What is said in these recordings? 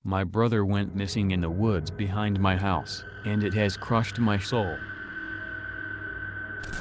My brother went missing in the woods behind my house, and it has crushed my soul.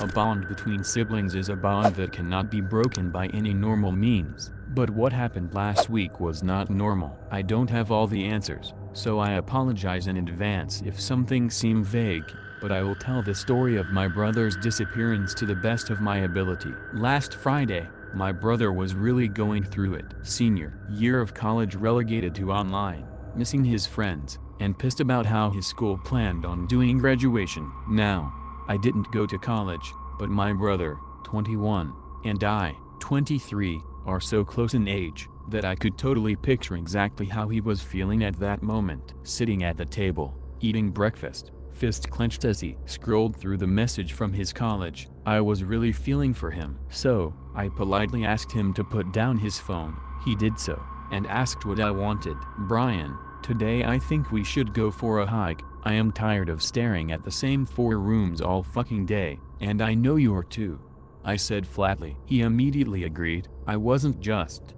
A bond between siblings is a bond that cannot be broken by any normal means, but what happened last week was not normal. I don't have all the answers, so I apologize in advance if some things seem vague, but I will tell the story of my brother's disappearance to the best of my ability. Last Friday, my brother was really going through it. Senior year of college relegated to online, missing his friends, and pissed about how his school planned on doing graduation. Now, I didn't go to college, but my brother, 21, and I, 23, are so close in age, that I could totally picture exactly how he was feeling at that moment. Sitting at the table, eating breakfast, fist clenched as he scrolled through the message from his college, I was really feeling for him. So, I politely asked him to put down his phone. He did so, and asked what I wanted. "Brian, today I think we should go for a hike. I am tired of staring at the same 4 rooms all fucking day, and I know you're too," I said flatly. He immediately agreed. I wasn't just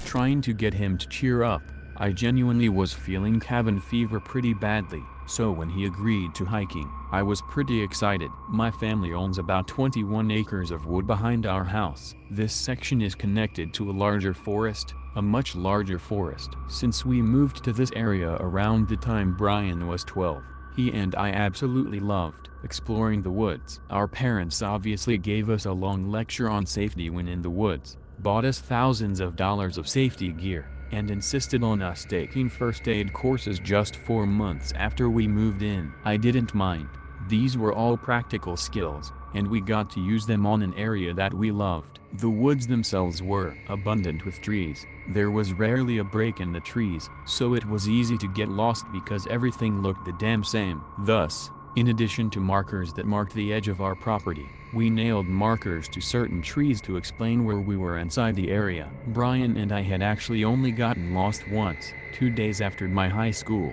trying to get him to cheer up. I genuinely was feeling cabin fever pretty badly, so when he agreed to hiking, I was pretty excited. My family owns about 21 acres of wood behind our house. This section is connected to a larger forest, a much larger forest. Since we moved to this area around the time Brian was 12, he and I absolutely loved exploring the woods. Our parents obviously gave us a long lecture on safety when in the woods, bought us thousands of dollars of safety gear, and insisted on us taking first aid courses just 4 months after we moved in. I didn't mind. These were all practical skills, and we got to use them on an area that we loved. The woods themselves were abundant with trees. There was rarely a break in the trees, so it was easy to get lost because everything looked the damn same. Thus, in addition to markers that marked the edge of our property, we nailed markers to certain trees to explain where we were inside the area. Brian and I had actually only gotten lost once, 2 days after my high school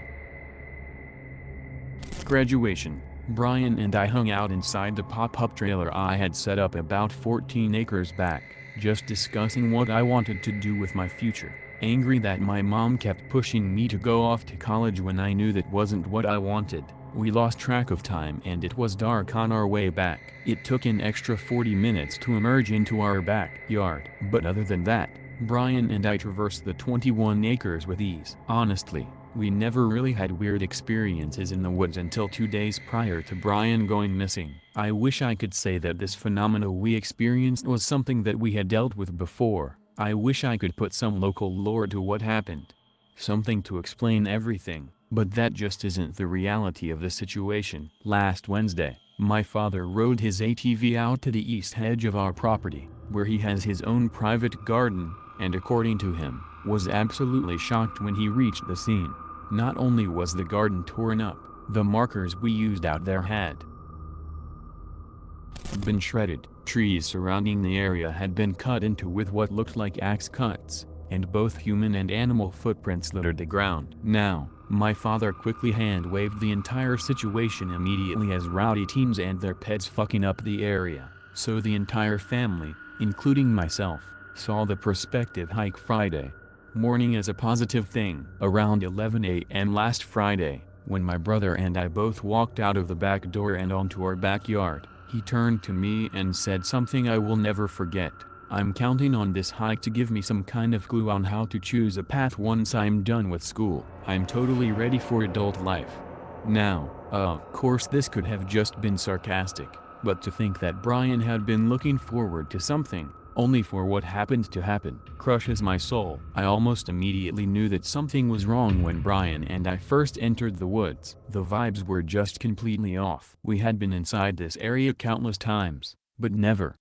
graduation. Brian and I hung out inside the pop-up trailer I had set up about 14 acres back, just discussing what I wanted to do with my future. Angry that my mom kept pushing me to go off to college when I knew that wasn't what I wanted, we lost track of time and it was dark on our way back. It took an extra 40 minutes to emerge into our backyard. But other than that, Brian and I traversed the 21 acres with ease. Honestly, we never really had weird experiences in the woods until 2 days prior to Brian going missing. I wish I could say that this phenomena we experienced was something that we had dealt with before. I wish I could put some local lore to what happened. Something to explain everything, but that just isn't the reality of the situation. Last Wednesday, my father rode his ATV out to the east edge of our property, where he has his own private garden, and according to him, was absolutely shocked when he reached the scene. Not only was the garden torn up, the markers we used out there had been shredded. Trees surrounding the area had been cut into with what looked like axe cuts, and both human and animal footprints littered the ground. Now, my father quickly hand-waved the entire situation immediately as rowdy teens and their pets fucking up the area, so the entire family, including myself, saw the prospective hike Friday morning as a positive thing. Around 11 a.m. last Friday, when my brother and I both walked out of the back door and onto our backyard, he turned to me and said something I will never forget. "I'm counting on this hike to give me some kind of clue on how to choose a path once I'm done with school. I'm totally ready for adult life." Now, of course this could have just been sarcastic, but to think that Brian had been looking forward to something, only for what happened to happen, crushes my soul. I almost immediately knew that something was wrong when Brian and I first entered the woods. The vibes were just completely off. We had been inside this area countless times, but never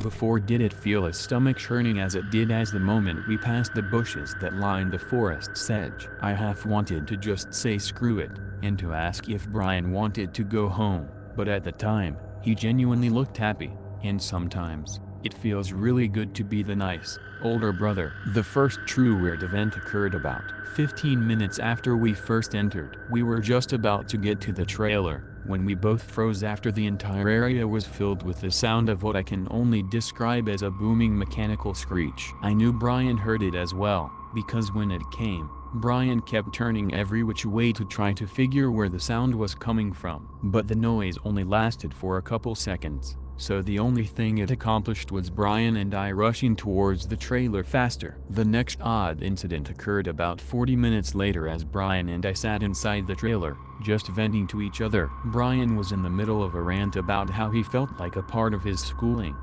before did it feel as stomach-churning as it did as the moment we passed the bushes that lined the forest's edge. I half wanted to just say screw it, and to ask if Brian wanted to go home, but at the time, he genuinely looked happy, and sometimes, It feels really good to be the nice, older brother. The first true weird event occurred about 15 minutes after we first entered. We were just about to get to the trailer, when we both froze after the entire area was filled with the sound of what I can only describe as a booming mechanical screech. I knew Brian heard it as well, because when it came, Brian kept turning every which way to try to figure where the sound was coming from. But the noise only lasted for a couple seconds, so the only thing it accomplished was Brian and I rushing towards the trailer faster. The next odd incident occurred about 40 minutes later as Brian and I sat inside the trailer, just venting to each other. Brian was in the middle of a rant about how he felt like a part of his schooling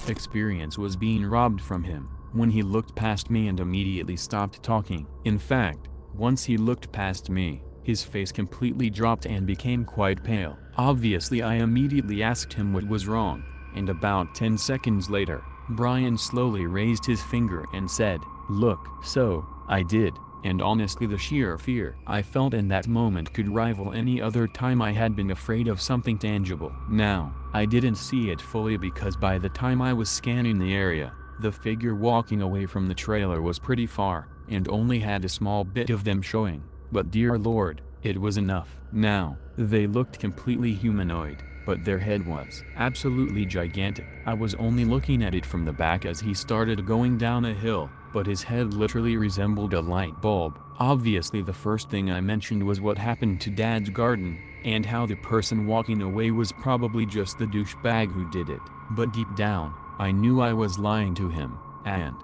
experience was being robbed from him, when he looked past me and immediately stopped talking. In fact, once he looked past me, his face completely dropped and became quite pale. Obviously I immediately asked him what was wrong, and about 10 seconds later, Brian slowly raised his finger and said, "Look." So, I did, and honestly the sheer fear I felt in that moment could rival any other time I had been afraid of something tangible. Now, I didn't see it fully because by the time I was scanning the area, the figure walking away from the trailer was pretty far, and only had a small bit of them showing, but dear Lord, it was enough. Now, they looked completely humanoid, but their head was absolutely gigantic. I was only looking at it from the back as he started going down a hill, but his head literally resembled a light bulb. Obviously the first thing I mentioned was what happened to Dad's garden, and how the person walking away was probably just the douchebag who did it. But deep down, I knew I was lying to him, and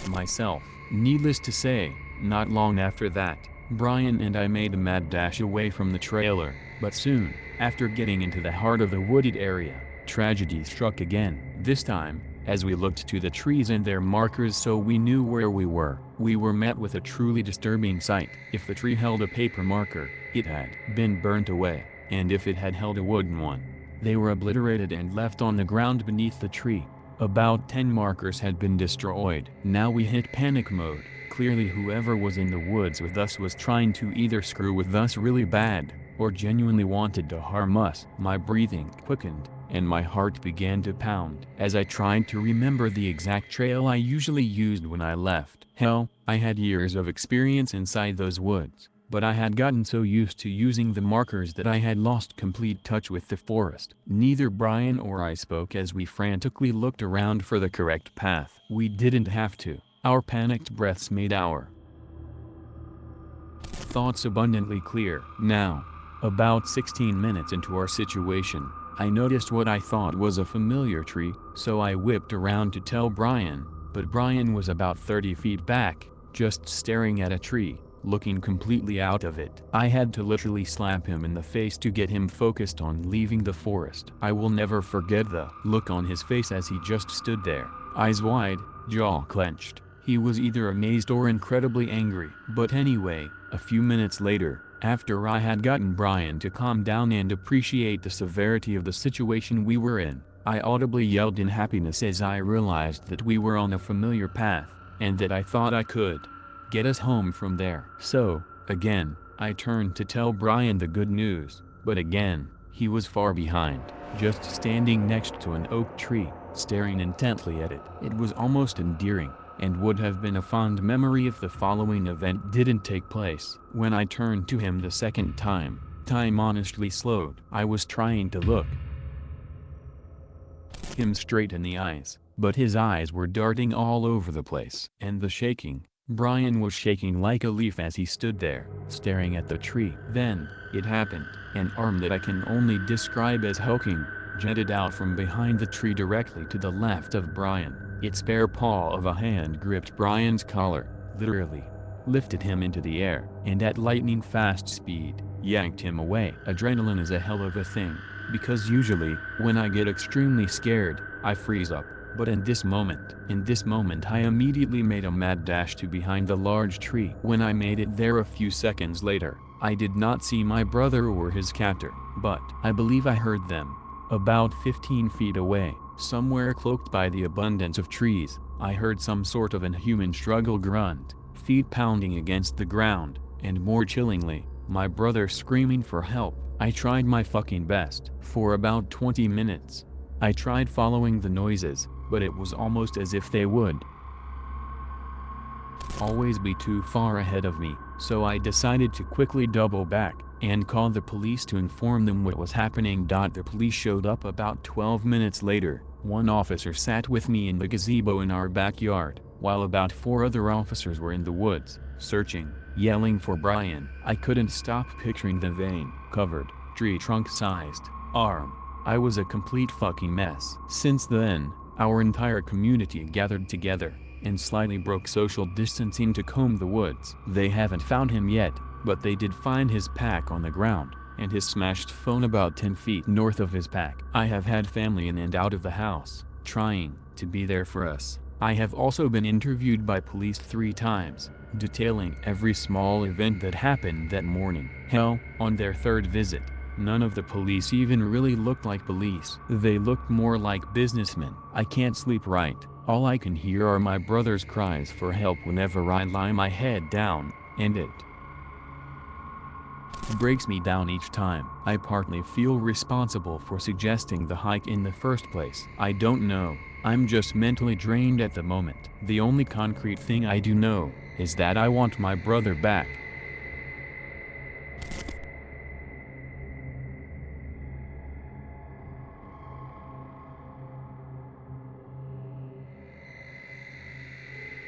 myself. Needless to say, not long after that, Brian and I made a mad dash away from the trailer, but soon, after getting into the heart of the wooded area, tragedy struck again. This time, as we looked to the trees and their markers so we knew where we were met with a truly disturbing sight. If the tree held a paper marker, it had been burnt away, and if it had held a wooden one, they were obliterated and left on the ground beneath the tree. About 10 markers had been destroyed. Now we hit panic mode. Clearly whoever was in the woods with us was trying to either screw with us really bad, or genuinely wanted to harm us. My breathing quickened, and my heart began to pound as I tried to remember the exact trail I usually used when I left. Hell, I had years of experience inside those woods, but I had gotten so used to using the markers that I had lost complete touch with the forest. Neither Brian or I spoke as we frantically looked around for the correct path. We didn't have to. Our panicked breaths made our thoughts abundantly clear. Now, about 16 minutes into our situation, I noticed what I thought was a familiar tree, so I whipped around to tell Brian, but Brian was about 30 feet back, just staring at a tree, looking completely out of it. I had to literally slap him in the face to get him focused on leaving the forest. I will never forget the look on his face as he just stood there, eyes wide, jaw clenched. He was either amazed or incredibly angry. But anyway, a few minutes later, after I had gotten Brian to calm down and appreciate the severity of the situation we were in, I audibly yelled in happiness as I realized that we were on a familiar path, and that I thought I could get us home from there. So, again, I turned to tell Brian the good news, but again, he was far behind, just standing next to an oak tree, staring intently at it. It was almost endearing, and would have been a fond memory if the following event didn't take place. When I turned to him the second time, time honestly slowed. I was trying to look him straight in the eyes, but his eyes were darting all over the place. And the shaking. Brian was shaking like a leaf as he stood there, staring at the tree. Then, it happened. An arm that I can only describe as hulking, jutted out from behind the tree directly to the left of Brian. Its bare paw of a hand gripped Brian's collar, literally lifted him into the air, and at lightning fast speed, yanked him away. Adrenaline is a hell of a thing, because usually, when I get extremely scared, I freeze up. But in this moment I immediately made a mad dash to behind the large tree. When I made it there a few seconds later, I did not see my brother or his captor, but I believe I heard them. About 15 feet away, somewhere cloaked by the abundance of trees, I heard some sort of inhuman struggle grunt, feet pounding against the ground, and more chillingly, My brother screaming for help. I tried my fucking best. For about 20 minutes. I tried following the noises, but it was almost as if they would always be too far ahead of me, so I decided to quickly double back and call the police to inform them what was happening. The police showed up about 12 minutes later. One officer sat with me in the gazebo in our backyard, while about 4 other officers were in the woods, searching, yelling for Brian. I couldn't stop picturing the vein covered, tree trunk-sized arm. I was a complete fucking mess. Since then, our entire community gathered together and slightly broke social distancing to comb the woods. They haven't found him yet, but they did find his pack on the ground, and his smashed phone about 10 feet north of his pack. I have had family in and out of the house, trying to be there for us. I have also been interviewed by police 3 times, detailing every small event that happened that morning. Hell, on their 3rd visit, none of the police even really looked like police. They looked more like businessmen. I can't sleep right. All I can hear are my brother's cries for help whenever I lie my head down, and it breaks me down each time. I partly feel responsible for suggesting the hike in the first place. I don't know, I'm just mentally drained at the moment. The only concrete thing I do know is that I want my brother back.